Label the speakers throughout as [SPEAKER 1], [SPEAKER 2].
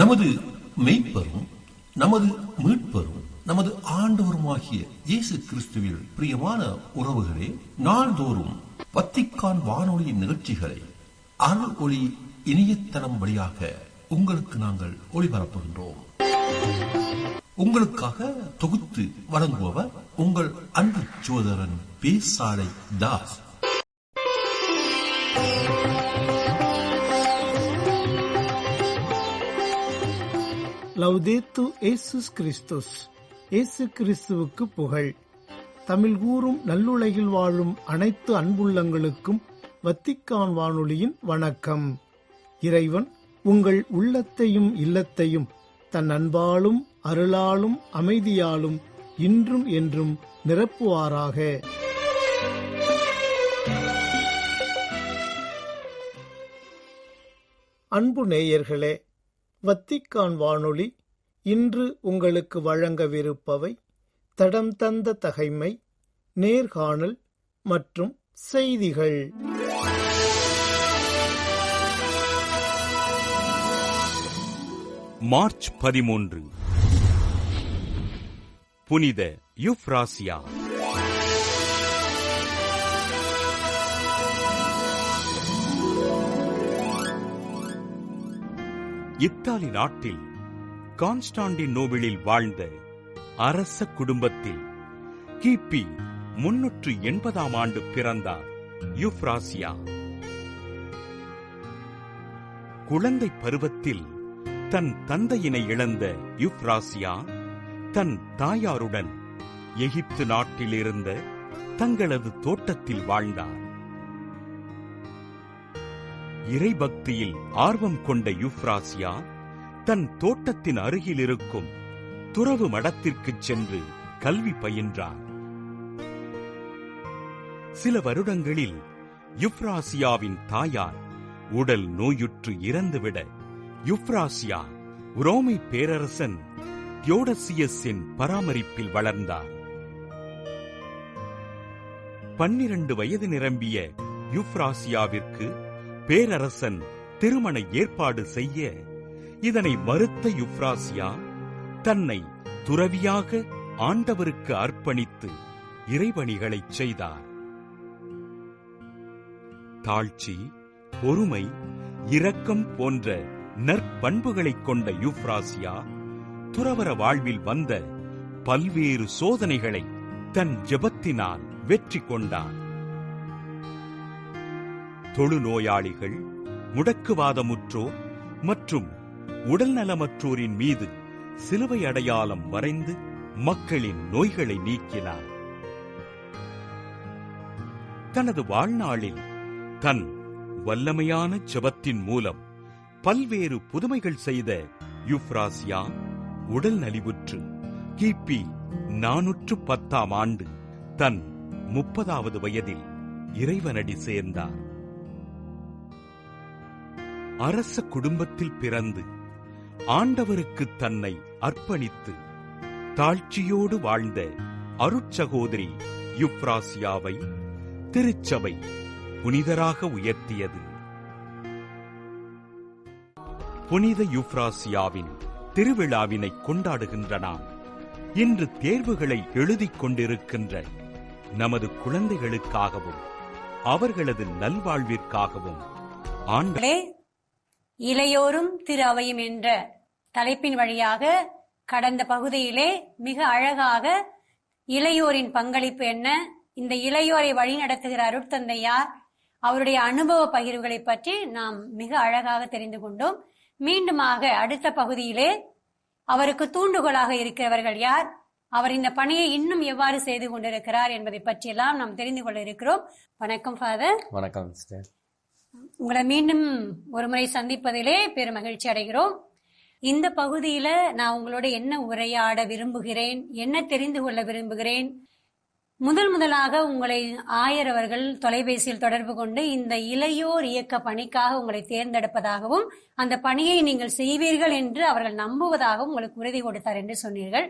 [SPEAKER 1] நமது மெய்ப்பரும் நமது மீட்பரும் நமது ஆண்டவருமாகிய இயேசு கிறிஸ்துவில் பிரியமான உறவுகளே, நாள்தோறும் வத்திக்கான் வானொலியின் நிகழ்ச்சிகளை அருள் ஒளி இணையதளம் வழியாக உங்களுக்கு நாங்கள் ஒளிபரப்புகின்றோம். உங்களுக்காக தொகுத்து வழங்குபவர் உங்கள் அன்பு சகோதரன் பேசாலை தாஸ்.
[SPEAKER 2] லவ்தேத்து இயேசுஸ் கிறிஸ்துஸ். இயேசு கிறிஸ்துவுக்கு புகழ். தமிழ் கூறும் நல்லுலகில் வாழும் அனைத்து அன்புள்ளங்களுக்கும் வத்திக்கான் வானொலியின் வணக்கம். இறைவன் உங்கள் உள்ளத்தையும் இல்லத்தையும் தன் அன்பாலும் அருளாலும் அமைதியாலும் இன்றும் என்றும் நிரப்புவாராக. அன்பு நேயர்களே, வத்திக்கான் வானொலி இன்று உங்களுக்கு வழங்கவிருப்பவை தடம் தந்த தகைமை, நேர்காணல் மற்றும் செய்திகள்.
[SPEAKER 3] மார்ச் 13 புனித யூப்ராசியா. இத்தாலி நாட்டில் கான்ஸ்டாண்டினோபிளில் வாழ்ந்த அரச குடும்பத்தில் கிபி 380 ஆண்டு பிறந்தார் யூப்ராசியா. குழந்தை பருவத்தில் தன் தந்தையினை இழந்த யூப்ராசியா தன் தாயாருடன் எகிப்து நாட்டில் இருந்த தங்களது தோட்டத்தில் வாழ்ந்தார். இறைபக்தியில் ஆர்வம் கொண்ட யூப்ராசியா தன் தோட்டத்தின் அருகில் இருக்கும் துறவு மடத்திற்கு சென்று கல்வி பயின்றார். சில வருடங்களில் யூப்ராசியாவின் தாயார் உடல் நோயுற்று இறந்துவிட யூப்ராசியா ரோமை பேரரசன் தியோடசியஸின் பராமரிப்பில் வளர்ந்தார். 12 வயது நிரம்பிய யூப்ராசியாவிற்கு பேரரசன் திருமண ஏற்பாடு செய்ய இதனை மறுத்த யூப்ராசியா தன்னை துறவியாக ஆண்டவருக்கு அர்ப்பணித்து இறைபணிகளை செய்தார். தாழ்ச்சி, பொறுமை, இரக்கம் போன்ற நற்பண்புகளைக் கொண்ட யூப்ராசியா துறவற வாழ்வில் வந்த பல்வேறு சோதனைகளை தன் ஜெபத்தினால் வெற்றி கொண்டார். தொழுநோயாளிகள், முடக்குவாதமுற்றோர் மற்றும் உடல்நலமற்றோரின் மீது சிலுவை அடையாளம் வரைந்து மக்களின் நோய்களை நீக்கினார். தனது வாழ்நாளில் தன் வல்லமையான ஜெபத்தின் மூலம் பல்வேறு புதுமைகள் செய்த யூப்ராசியா உடல் நலிவுற்று கிபி 410 ஆண்டு தன் 30வது வயதில் இறைவனடி சேர்ந்தார். அரச குடும்பத்தில் பிறந்து ஆண்டவருக்கு தன்னை அர்ப்பணித்து தாழ்ச்சியோடு வாழ்ந்த அருட்சகோதரி யூப்ராசியாவை திருச்சபை புனிதராக உயர்த்தியது. புனித யூப்ராசியாவின் திருவிழாவினை கொண்டாடுகின்ற நாம் இன்று தேர்வுகளை எழுதிக் கொண்டிருக்கின்ற நமது குழந்தைகளுக்காகவும் அவர்களது நல்வாழ்விற்காகவும் ஆண்டவரே
[SPEAKER 4] இளையோரும் திரு அவையும் என்ற தலைப்பின் வழியாக கடந்த பகுதியிலே மிக அழகாக இளையோரின் பங்களிப்பு என்ன, இந்த இளையோரை வழிநடத்துகிற அருட்தந்தை யார், அவருடைய அனுபவ பகிர்வுகளை பற்றி நாம் மிக அழகாக தெரிந்து கொண்டோம். மீண்டுமாக அடுத்த பகுதியிலே அவருக்கு தூண்டுகோலாக இருக்கிறவர்கள் யார், அவர் இந்த பணியை இன்னும் எவ்வாறு செய்து கொண்டிருக்கிறார் என்பதை பற்றியெல்லாம் நாம் தெரிந்து கொள்ள இருக்கிறோம். வணக்கம் ஃபாதர்.
[SPEAKER 5] வணக்கம் சிஸ்டர்.
[SPEAKER 4] உங்களை மீண்டும் ஒரு முறை சந்திப்பதிலே பெரும் மகிழ்ச்சி அடைகிறோம். இந்த பகுதியில நான் உங்களோட என்ன உரையாட விரும்புகிறேன், என்ன தெரிந்து கொள்ள விரும்புகிறேன், முதலாக உங்களை ஆயர் அவர்கள் தொலைபேசியில் தொடர்பு கொண்டு இந்த இளையோர் இயக்க பணிக்காக உங்களை தேர்ந்தெடுப்பதாகவும் அந்த பணியை நீங்கள் செய்வீர்கள் என்று அவர்கள் நம்புவதாகவும் உங்களுக்கு உறுதி கொடுத்தார் என்று சொன்னீர்கள்.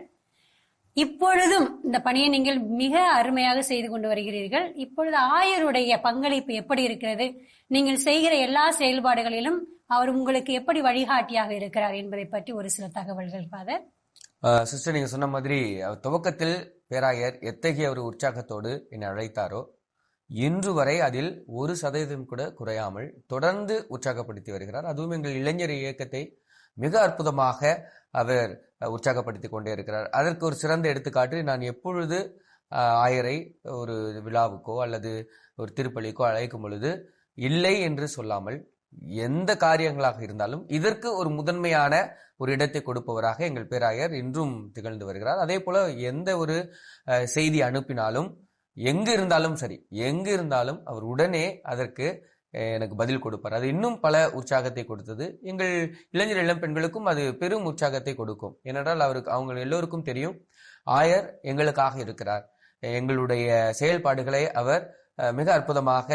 [SPEAKER 4] இப்பொழுதும் இந்த பணியை நீங்கள் மிக அருமையாக செய்து கொண்டு வருகிறீர்கள். இப்பொழுது ஆயருடைய பங்களிப்பு எப்படி இருக்கிறது? நீங்கள் செய்கிற எல்லா செயல்பாடுகளிலும் அவர் உங்களுக்கு எப்படி வழிகாட்டியாக இருக்கிறார் என்பதை பற்றி ஒரு சில தகவல்கள் ஃபாதர்.
[SPEAKER 5] சிஸ்டர், நீங்க சொன்ன மாதிரி துவக்கத்தில் பேராயர் எத்தகைய ஒரு உற்சாகத்தோடு என்னை அழைத்தாரோ இன்று வரை அதில் 1% கூட குறையாமல் தொடர்ந்து உற்சாகப்படுத்தி வருகிறார். அதுவும் எங்கள் இளைஞர் இயக்கத்தை மிக அற்புதமாக அவர் உற்சாகப்படுத்தி கொண்டே இருக்கிறார். அதற்கு ஒரு சிறந்த எடுத்துக்காட்டு, நான் எப்பொழுது ஆயரை ஒரு விழாவுக்கோ அல்லது ஒரு திருப்பலிக்கோ அழைக்கும் பொழுது இல்லை என்று சொல்லாமல் எந்த காரியங்களாக இருந்தாலும் இதற்கு ஒரு முதன்மையான ஒரு இடத்தை கொடுப்பவராக எங்கள் பேராயர் இன்றும் திகழ்ந்து வருகிறார். அதே போல எந்த ஒரு செய்தி அனுப்பினாலும் எங்கு இருந்தாலும் சரி, எங்கு இருந்தாலும் அவர் உடனே அதற்கு எனக்கு பதில் கொடுப்பார். அது இன்னும் பல உற்சாகத்தை கொடுத்தது. எங்கள் இளைஞர் இளம் பெண்களுக்கும் அது பெரும் உற்சாகத்தை கொடுக்கும். ஏனென்றால் அவங்க எல்லோருக்கும் தெரியும் ஆயர் எங்களுக்காக இருக்கிறார். எங்களுடைய செயல்பாடுகளை அவர் மிக அற்புதமாக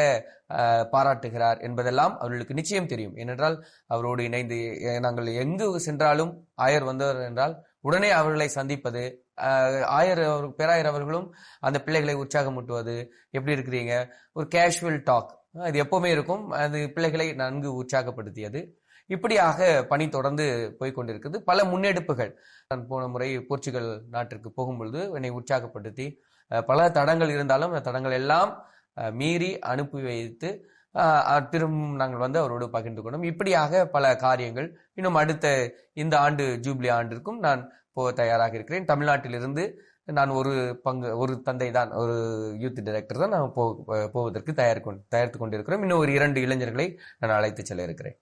[SPEAKER 5] பாராட்டுகிறார் என்பதெல்லாம் அவர்களுக்கு நிச்சயம் தெரியும். ஏனென்றால் அவரோடு இணைந்து நாங்கள் எங்கு சென்றாலும் ஆயர் வந்தவர் என்றால் உடனே அவர்களை சந்திப்பது, பேராயர் அவர்களும் அந்த பிள்ளைகளை உற்சாகமூட்டுவது, எப்படி இருக்கிறீங்க, ஒரு கேஷுவல் டாக் அது எப்பவுமே இருக்கும். அது பிள்ளைகளை நன்கு உற்சாகப்படுத்தியது. இப்படியாக பணி தொடர்ந்து போய்கொண்டிருக்கிறது. பல முன்னெடுப்புகள். நான் போன முறை போர்ச்சுகல் நாட்டிற்கு போகும்பொழுது என்னை உற்சாகப்படுத்தி பல தடங்கள் இருந்தாலும் அந்த தடங்கள் எல்லாம் மீறி அனுப்பி வைத்து திரும்ப நாங்கள் வந்து அவரோடு பகிர்ந்து கொண்டோம். இப்படியாக பல காரியங்கள். இன்னும் அடுத்த இந்த ஆண்டு ஜூப்ளி ஆண்டிற்கும் நான் போக தயாராக இருக்கிறேன். தமிழ்நாட்டிலிருந்து நான் ஒரு தந்தை தான், ஒரு யூத் டைரக்டர் தான். நான் போவதற்கு தயாரித்து கொண்டிருக்கிறோம். இன்னும் ஒரு 2 இளைஞர்களை நான் அழைத்து செல்ல இருக்கிறேன்.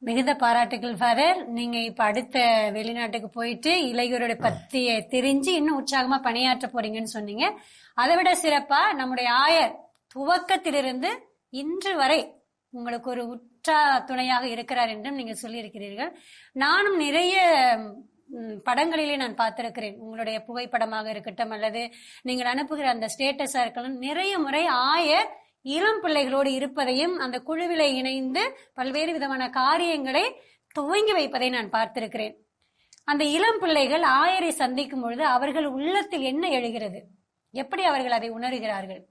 [SPEAKER 4] மிகுந்த பாராட்டுகள் ஃபாதர். நீங்க இப்ப அடுத்த வெளிநாட்டுக்கு போயிட்டு இளைஞரோட பத்தியை தெரிஞ்சு இன்னும் உற்சாகமா பணியாற்ற போறீங்கன்னு சொன்னீங்க. அதை விட சிறப்பா நம்முடைய ஆயர் துவக்கத்திலிருந்து இன்று வரை உங்களுக்கு ஒரு உற்றா துணையாக இருக்கிறார் என்றும் நீங்க சொல்லியிருக்கிறீர்கள். நானும் நிறைய படங்களிலே நான் பார்த்திருக்கிறேன். உங்களுடைய புகைப்படமாக இருக்கட்டும் அல்லது நீங்கள் அனுப்புகிற அந்த ஸ்டேட்டஸா இருக்கலாம், நிறைய முறை ஆயர் இளம் பிள்ளைகளோடு இருப்பதையும் அந்த குழுவிலே இணைந்து பல்வேறு விதமான காரியங்களை துவங்கி வைப்பதை நான் பார்த்திருக்கிறேன். அந்த இளம் பிள்ளைகள் ஆயரை சந்திக்கும் பொழுது அவர்கள் உள்ளத்தில் என்ன எழுகிறது, எப்படி அவர்கள் அதை உணர்கிறார்கள்?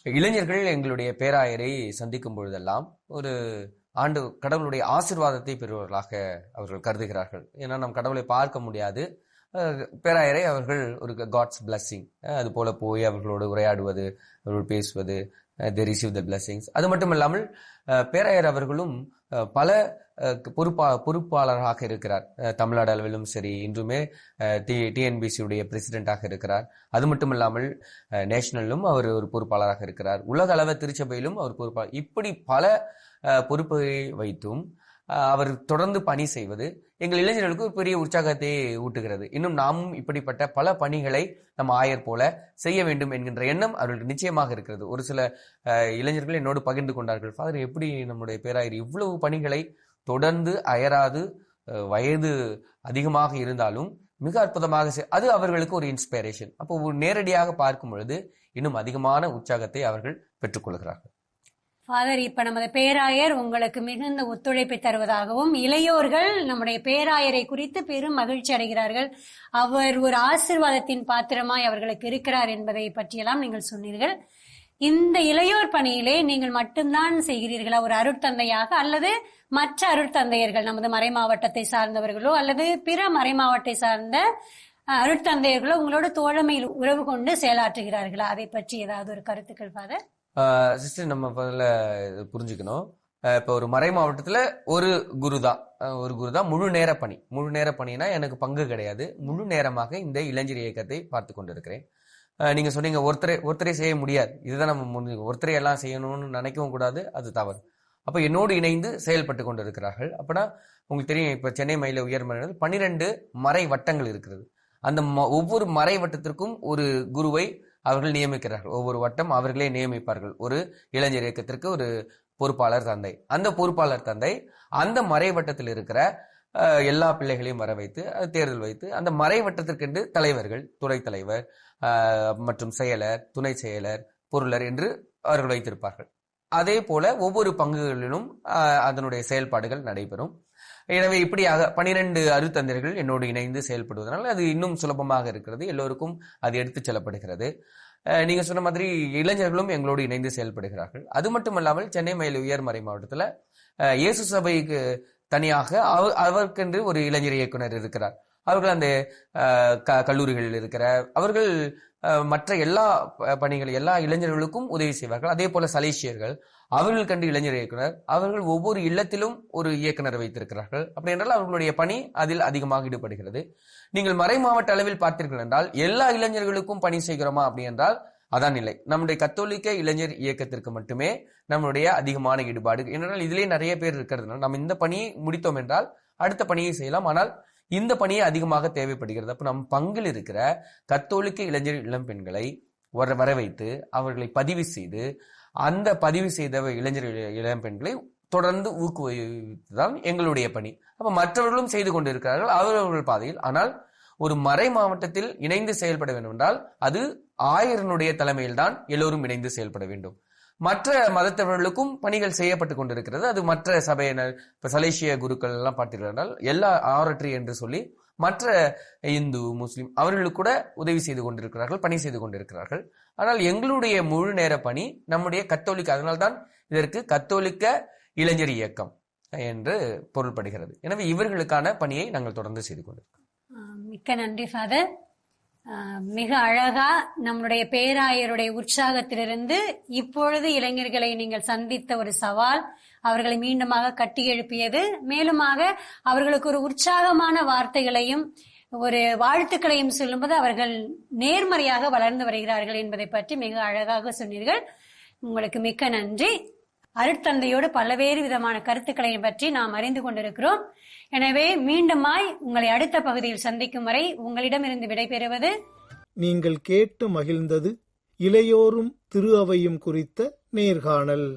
[SPEAKER 5] இளைஞர்கள் எங்களுடைய பேராயரை சந்திக்கும் பொழுதெல்லாம் ஒரு ஆண்டு கடவுளுடைய ஆசீர்வாதத்தை பெறுவர்களாக அவர்கள் கருதுகிறார்கள். ஏன்னா நம் கடவுளை பார்க்க முடியாது. பேராயரை அவர்கள் ஒரு காட்ஸ் பிளஸ்ஸிங், அது போல போய் அவர்களோடு உரையாடுவது, அவர்கள் பேசுவது, they receive the blessings. அது மட்டும் இல்லாமல் பேராயர் அவர்களும் பல பொறுப்பாளராக இருக்கிறார். தமிழ்நாடு அளவிலும் சரி, இன்றுமே டிஎன்பிசியுடைய பிரசிடென்டாக இருக்கிறார். அது மட்டும் இல்லாமல் நேஷனலும் அவர் ஒரு பொறுப்பாளராக இருக்கிறார். உலக அளவு திருச்சபையிலும் அவர் பொறுப்பாளர். இப்படி பல பொறுப்புகளை வைத்தும் அவர் தொடர்ந்து பணி செய்வது எங்கள் இளைஞர்களுக்கு ஒரு பெரிய உற்சாகத்தை ஊட்டுகிறது. இன்னும் நாமும் இப்படிப்பட்ட பல பணிகளை நம் ஆயர் போல செய்ய வேண்டும் என்கின்ற எண்ணம் அவர்களுக்கு நிச்சயமாக இருக்கிறது. ஒரு சில இளைஞர்கள் என்னோடு பகிர்ந்து கொண்டார்கள், ஃபாதர் எப்படி நம்முடைய பேராயர் இவ்வளவு பணிகளை தொடர்ந்து அயராது, வயது அதிகமாக இருந்தாலும் மிக அற்புதமாக அது அவர்களுக்கு ஒரு இன்ஸ்பிரேஷன். அப்போ நேரடியாக பார்க்கும் பொழுது இன்னும் அதிகமான உற்சாகத்தை அவர்கள் பெற்றுக்கொள்கிறார்கள்.
[SPEAKER 4] ஃபாதர், இப்ப நமது பேராயர் உங்களுக்கு மிகுந்த ஒத்துழைப்பை தருவதாகவும் இளையோர்கள் நம்முடைய பேராயரை குறித்து பெரும் மகிழ்ச்சி அடைகிறார்கள், அவர் ஒரு ஆசீர்வாதத்தின் பாத்திரமாய் அவர்களுக்கு இருக்கிறார் என்பதை பற்றியெல்லாம் நீங்கள் சொன்னீர்கள். இந்த இளையோர் பணியிலே நீங்கள் மட்டும்தான் செய்கிறீர்களா ஒரு அருட்தந்தையாக, அல்லது மற்ற அருட்தந்தையர்கள் நமது மறை மாவட்டத்தை சார்ந்தவர்களோ அல்லது பிற மறை மாவட்டத்தை சார்ந்த அருட்தந்தையர்களோ உங்களோட தோழமையில் உறவு கொண்டு செயலாற்றுகிறார்களா? அதை பற்றி ஏதாவது ஒரு கருத்துக்கள் ஃபாதர்?
[SPEAKER 5] சிஸ்டர், நம்ம முதல்ல புரிஞ்சுக்கணும். இப்போ ஒரு மறை மாவட்டத்துல ஒரு குரு தான் முழு நேர பணி. முழு நேர பணினா எனக்கு பங்கு கிடையாது. முழு நேரமாக இந்த இளைஞர் இயக்கத்தை பார்த்து கொண்டிருக்கிறேன். நீங்க சொன்னீங்க ஒருத்தரை செய்ய முடியாது. இதுதான் நம்ம ஒருத்தரை எல்லாம் செய்யணும்னு நினைக்கவும் கூடாது, அது தவறு. அப்ப என்னோடு இணைந்து செயல்பட்டு கொண்டு இருக்கிறார்கள். அப்பனா உங்களுக்கு தெரியும், இப்ப சென்னை மயில உயர்மறையில் 12 மறை வட்டங்கள் இருக்கிறது. அந்த ஒவ்வொரு மறை வட்டத்திற்கும் ஒரு குருவை அவர்கள் நியமிக்கிறார்கள். ஒவ்வொரு வட்டம் அவர்களே நியமிப்பார்கள். ஒரு இளைஞர் இயக்கத்திற்கு ஒரு பொறுப்பாளர் தந்தை. அந்த பொறுப்பாளர் தந்தை அந்த மறை வட்டத்தில் இருக்கிற எல்லா பிள்ளைகளையும் வர வைத்து தேர்தல் வைத்து அந்த மறை வட்டத்திற்கென்று தலைவர்கள், துறை தலைவர் மற்றும் செயலர், துணை செயலர், பொருளர் என்று அவர்கள் வைத்திருப்பார்கள். அதே போல ஒவ்வொரு பங்குகளிலும் அதனுடைய செயல்பாடுகள் நடைபெறும். எனவே இப்படியாக 12 அருத்தந்தையர்கள் என்னோடு இணைந்து செயல்படுவதனால் அது இன்னும் சுலபமாக இருக்கிறது, எல்லோருக்கும் அது எடுத்துச் செல்லப்படுகிறது. நீங்க சொன்ன மாதிரி இளைஞர்களும் எங்களோடு இணைந்து செயல்படுகிறார்கள். அது மட்டுமல்லாமல் சென்னை மயில் உயர்மறை மாவட்டத்துல இயேசு சபைக்கு தனியாக அவருக்கென்று ஒரு இளைஞர் இயக்குனர் இருக்கிறார். அவர்கள் அந்த கல்லூரிகளில் இருக்கிற அவர்கள் மற்ற எல்லா பணிகள் எல்லா இளைஞர்களுக்கும் உதவி செய்வார்கள். அதே போல சலேசியர்கள் அவர்கள் கண்டு இளைஞர் இயக்குனர், அவர்கள் ஒவ்வொரு இல்லத்திலும் ஒரு இயக்குனர் வைத்திருக்கிறார்கள். அப்படி என்றால் அவர்களுடைய பணி அதில் அதிகமாக ஈடுபடுகிறது. நீங்கள் மறை மாவட்ட அளவில் பார்த்தீர்கள் என்றால் எல்லா இளைஞர்களுக்கும் பணி செய்கிறோமா அப்படி என்றால் அதான் இல்லை. நம்முடைய கத்தோலிக்க இளைஞர் இயக்கத்திற்கு மட்டுமே நம்மளுடைய அதிகமான ஈடுபாடு. ஏனென்றால் இதிலே நிறைய பேர் இருக்கிறதுனால நம்ம இந்த பணியை முடித்தோம் என்றால் அடுத்த பணியை செய்யலாம். ஆனால் இந்த பணியை அதிகமாக தேவைப்படுகிறது. அப்ப நம் பங்கில் இருக்கிற கத்தோலிக்க இளைஞர் இளம் பெண்களை வர வைத்து அவர்களை பதிவு செய்து அந்த பதிவு செய்த இளைஞர் இளம் பெண்களை தொடர்ந்து ஊக்குவித்துதான் எங்களுடைய பணி. அப்ப மற்றவர்களும் செய்து கொண்டிருக்கிறார்கள் அவர்கள் பாதையில். ஆனால் ஒரு மறை மாவட்டத்தில் இணைந்து செயல்பட வேண்டும் என்றால் அது ஆயரனுடைய தலைமையில் தான் எல்லோரும் இணைந்து செயல்பட வேண்டும். மற்ற மதத்தவர்களுக்கும் பணிகள் செய்யப்பட்டு கொண்டிருக்கிறது. அது மற்ற சபையினர், இப்ப சலேசிய குருக்கள் எல்லாம் பார்த்தீர்கள் எல்லா ஆரட்ரி என்று சொல்லி மற்ற இந்து முஸ்லிம் அவர்களுக்கு கூட உதவி செய்து கொண்டிருக்கிறார்கள், பணி செய்து கொண்டிருக்கிறார்கள். ஆனால் எங்களுடைய முழு நேர பணி நம்முடைய கத்தோலிக்க, அதனால்தான் இதற்கு கத்தோலிக்க இளைஞர் இயக்கம் என்று பொருள்படுகிறது. எனவே இவர்களுக்கான பணியை நாங்கள் தொடர்ந்து செய்து கொண்டிருக்கிறோம்.
[SPEAKER 4] மிக்க நன்றி ஃபாதர். மிக அழகா நம்முடைய பேராயருடைய உற்சாகத்திலிருந்து இப்பொழுது இளைஞர்களை நீங்கள் சந்தித்த ஒரு சவால், அவர்களை மீண்டுமாக கட்டி எழுப்பியது, மேலுமாக அவர்களுக்கு ஒரு உற்சாகமான வார்த்தைகளையும் ஒரு வாழ்த்துக்களையும் சொல்லும்போது அவர்கள் நேர்மறையாக வளர்ந்து வருகிறார்கள் என்பதை பற்றி மிக அழகாக சொன்னீர்கள். உங்களுக்கு மிக்க நன்றி. அருட்தந்தையோடு பல்வேறு விதமான கருத்துக்களை பற்றி நாம் அறிந்து கொண்டிருக்கிறோம். எனவே மீண்டுமாய் உங்களை அடுத்த பகுதியில் சந்திக்கும் வரை உங்களிடமிருந்து விடைபெறுவது
[SPEAKER 2] நீங்கள் கேட்டு மகிழ்ந்தது இளையோரும் திரு அவையும் குறித்த நேர்காணல்.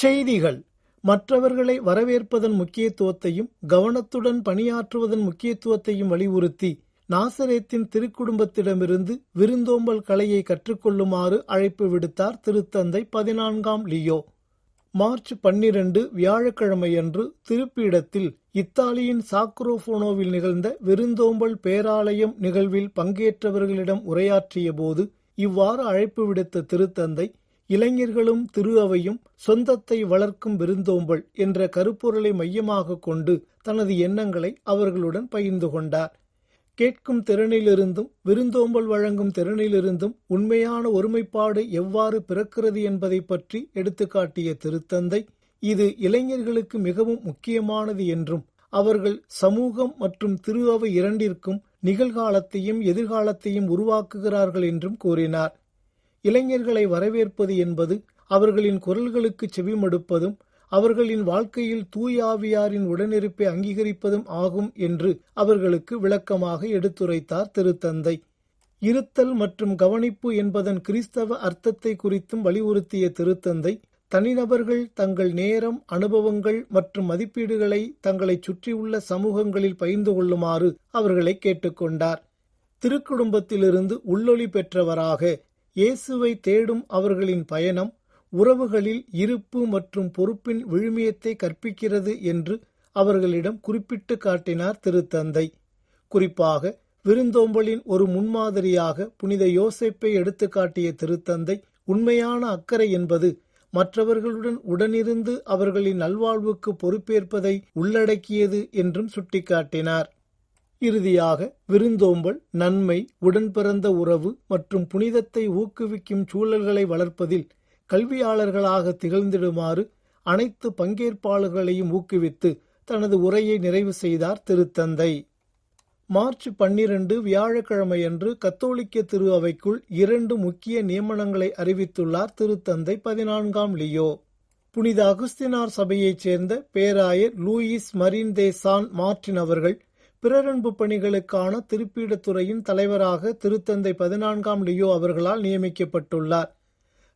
[SPEAKER 2] செய்திகள். மற்றவர்களை வரவேற்பதன் முக்கியத்துவத்தையும் கவனத்துடன் பணியாற்றுவதன் முக்கியத்துவத்தையும் வலியுறுத்தி நாசரேத்தின் திருக்குடும்பத்திடமிருந்து விருந்தோம்பல் கலையை கற்றுக்கொள்ளுமாறு அழைப்பு விடுத்தார் திருத்தந்தை 14ஆம் லியோ. மார்ச் 12 வியாழக்கிழமையன்று திருப்பீடத்தில் இத்தாலியின் சாக்ரோபோனோவில் நிகழ்ந்த விருந்தோம்பல் பேராலயம் நிகழ்வில் பங்கேற்றவர்களிடம் உரையாற்றிய போது இவ்வாறு அழைப்பு விடுத்த திருத்தந்தை, இளைஞர்களும் திரு அவையும் சொந்தத்தை வளர்க்கும் விருந்தோம்பல் என்ற கருப்பொருளை மையமாக கொண்டு தனது எண்ணங்களை அவர்களுடன் பகிர்ந்து கொண்டார். கேட்கும் திறனிலிருந்தும் விருந்தோம்பல் வழங்கும் திறனிலிருந்தும் உண்மையான ஒருமைப்பாடு எவ்வாறு பிறக்கிறது என்பதை பற்றி எடுத்துக்காட்டிய திருத்தந்தை, இது இளைஞர்களுக்கு மிகவும் முக்கியமானது என்றும் அவர்கள் சமூகம் மற்றும் திரு அவை இரண்டிற்கும் நிகழ்காலத்தையும் எதிர்காலத்தையும் உருவாக்குகிறார்கள் என்றும் கூறினார். இளைஞர்களை வரவேற்பது என்பது அவர்களின் குரல்களுக்கு செவிமடுப்பதும் அவர்களின் வாழ்க்கையில் தூயாவியாரின் உடனிருப்பை அங்கீகரிப்பதும் ஆகும் என்று அவர்களுக்கு விளக்கமாக எடுத்துரைத்தார் திருத்தந்தை. இருத்தல் மற்றும் கவனிப்பு என்பதன் கிறிஸ்தவ அர்த்தத்தை குறித்தும் வலியுறுத்திய திருத்தந்தை, தனிநபர்கள் தங்கள் நேரம், அனுபவங்கள் மற்றும் மதிப்பீடுகளை தங்களை சுற்றியுள்ள சமூகங்களில் பகிர்ந்து கொள்ளுமாறு அவர்களை கேட்டுக்கொண்டார். திருக்குடும்பத்திலிருந்து உள்ளொளி பெற்றவராக இயேசுவை தேடும் அவர்களின் பயணம் உறவுகளில் இருப்பு மற்றும் பொறுப்பின் விழுமியத்தை கற்பிக்கிறது என்று அவர்களிடம் குறிப்பிட்டு காட்டினார் திருத்தந்தை. குறிப்பாக விருந்தோம்பலின் ஒரு முன்மாதிரியாக புனித யோசேப்பை எடுத்துக்காட்டிய திருத்தந்தை, உண்மையான அக்கறை என்பது மற்றவர்களுடன் உடனிருந்து அவர்களின் நல்வாழ்வுக்கு பொறுப்பேற்பதை உள்ளடக்கியது என்றும் சுட்டிக்காட்டினார். இறுதியாக விருந்தோம்பல் நன்மை, உடன்பிறந்த உறவு மற்றும் புனிதத்தை ஊக்குவிக்கும் சூழல்களை வளர்ப்பதில் கல்வியாளர்களாக திகழ்ந்திடுமாறு அனைத்து பங்கேற்பாளர்களையும் ஊக்குவித்து தனது உரையை நிறைவு செய்தார் திருத்தந்தை. மார்ச் 12 வியாழக்கிழமையன்று கத்தோலிக்க திரு அவைக்குள் 2 முக்கிய நியமனங்களை அறிவித்துள்ளார் திருத்தந்தை 14ஆம் லியோ. புனித அகுஸ்தினார் சபையைச் சேர்ந்த பேராயர் லூயிஸ் மரீன் தே சான் மார்டின் அவர்கள் பிறரன்பு பணிகளுக்கான திருப்பீடத்துறையின் தலைவராக திருத்தந்தை 14ஆம் லியோ அவர்களால் நியமிக்கப்பட்டுள்ளார்.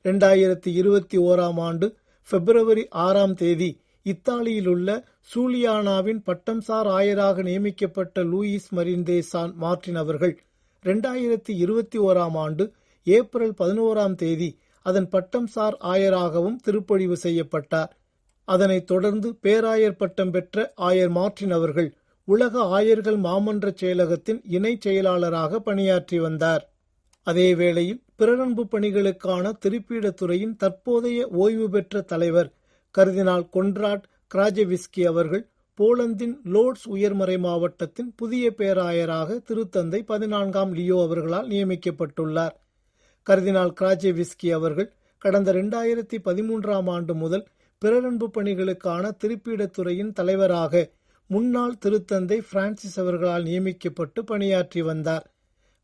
[SPEAKER 2] 2021ஆம் ஆண்டு பிப்ரவரி 6ஆம் தேதி இத்தாலியிலுள்ள சூலியானாவின் பட்டம்சார் ஆயராக நியமிக்கப்பட்ட லூயிஸ் மரீன் தே சான் மார்டின் அவர்கள் 2021ஆம் ஆண்டு ஏப்ரல் 11ஆம் தேதி அதன் பட்டம்சார் ஆயராகவும் திருப்பொழிவு செய்யப்பட்டார். அதனைத் தொடர்ந்து பேராயர் பட்டம் பெற்ற ஆயர் மார்ட்டின் அவர்கள் உலக ஆயர்கள் மாமன்ற செயலகத்தின் இணை செயலாளராக பணியாற்றி வந்தார். அதே வேளையில் பிறரன்பு பணிகளுக்கான திருப்பீடத்துறையின் தற்போதைய ஓய்வு பெற்ற தலைவர் கர்தினால் கொன்ராட் கிராஜெவிஸ்கி அவர்கள் போலந்தின் லோட்ஸ் உயர்மறை மாவட்டத்தின் புதிய பேராயராக திருத்தந்தை 14ஆம் லியோ அவர்களால் நியமிக்கப்பட்டுள்ளார். கர்தினால் கிராஜெவிஸ்கி அவர்கள் கடந்த 2013ஆம் ஆண்டு முதல் பிறரன்பு பணிகளுக்கான திருப்பீடத்துறையின் தலைவராக முன்னாள் திருத்தந்தை பிரான்சிஸ் அவர்களால் நியமிக்கப்பட்டு பணியாற்றி வந்தார்.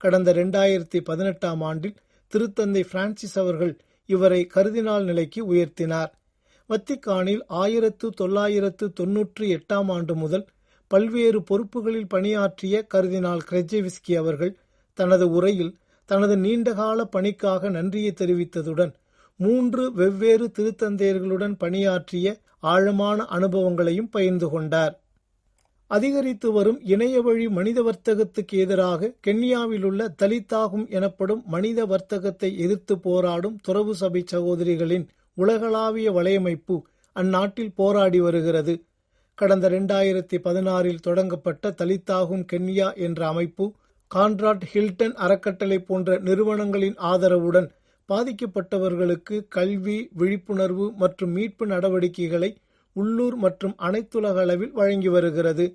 [SPEAKER 2] கடந்த 2018ஆம் ஆண்டில் திருத்தந்தை பிரான்சிஸ் அவர்கள் இவரை கர்தினால் நிலைக்கு உயர்த்தினார். வத்திக்கானில் 1998ஆம் ஆண்டு முதல் பல்வேறு பொறுப்புகளில் பணியாற்றிய கர்தினால் கிரெஜெவிஸ்கி அவர்கள் தனது உரையில் தனது நீண்டகால பணிக்காக நன்றியை தெரிவித்ததுடன் 3 வெவ்வேறு திருத்தந்தையர்களுடன் பணியாற்றிய ஆழமான அனுபவங்களையும் பகிர்ந்து கொண்டார். அதிகரித்து வரும் இணையவழி மனித வர்த்தகத்துக்கு எதிராக கென்யாவில் உள்ள தலித்தாகும் எனப்படும் மனித வர்த்தகத்தை எதிர்த்து போராடும் துறவு சபை சகோதரிகளின் உலகளாவிய வலையமைப்பு அந்நாட்டில் போராடி வருகிறது. கடந்த 2016இல் தொடங்கப்பட்ட தலித்தாகும் கென்யா என்ற அமைப்பு கான்ராட் ஹில்டன் அறக்கட்டளை போன்ற நிறுவனங்களின் ஆதரவுடன் பாதிக்கப்பட்டவர்களுக்கு கல்வி, விழிப்புணர்வு மற்றும் மீட்பு நடவடிக்கைகளை உள்ளூர் மற்றும் அனைத்துலக அளவில் வழங்கி வருகிறது.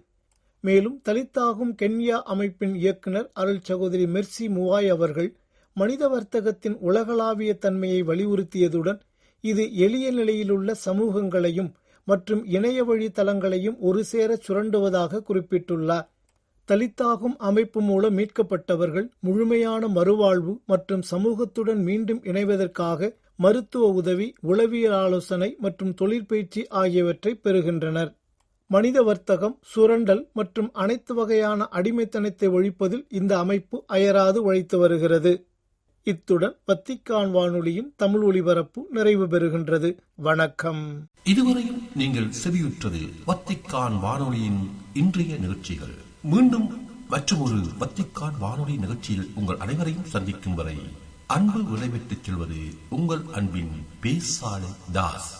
[SPEAKER 2] மேலும் தலித்தாகும் கென்யா அமைப்பின் இயக்குனர் அருள் சகோதரி மெர்சி முவாய் அவர்கள் மனித வர்த்தகத்தின் உலகளாவிய தன்மையை வலியுறுத்தியதுடன் இது எளிய நிலையிலுள்ள சமூகங்களையும் மற்றும் இணைய வழி தளங்களையும் ஒரு சேர சுரண்டுவதாக குறிப்பிட்டுள்ளார். தலித்தாகும் அமைப்பு மூலம் மீட்கப்பட்டவர்கள் முழுமையான மறுவாழ்வு மற்றும் சமூகத்துடன் மீண்டும் இணைவதற்காக மருத்துவ உதவி, உளவியல் ஆலோசனை மற்றும் தொழிற்பயிற்சி ஆகியவற்றை பெறுகின்றனர். மனித வர்த்தகம், சுரண்டல் மற்றும் அனைத்து வகையான அடிமைத்தனத்தை ஒழிப்பதில் இந்த அமைப்பு அயராது உழைத்து வருகிறது. இத்துடன் வத்திக்கான் வானொலியின் தமிழ் ஒலிபரப்பு நிறைவு பெறுகின்றது. வணக்கம்.
[SPEAKER 1] இதுவரையும் நீங்கள் செவியுற்றது வத்திக்கான் வானொலியின் இன்றைய நிகழ்ச்சிகள். மீண்டும் மற்றொரு வத்திக்கான் வானொலி நிகழ்ச்சியில் உங்கள் அனைவரையும் சந்திக்கும் வரை அன்பு விடைபெற்றுச் செல்வது உங்கள் அன்பின் பேசாலை தாஸ்.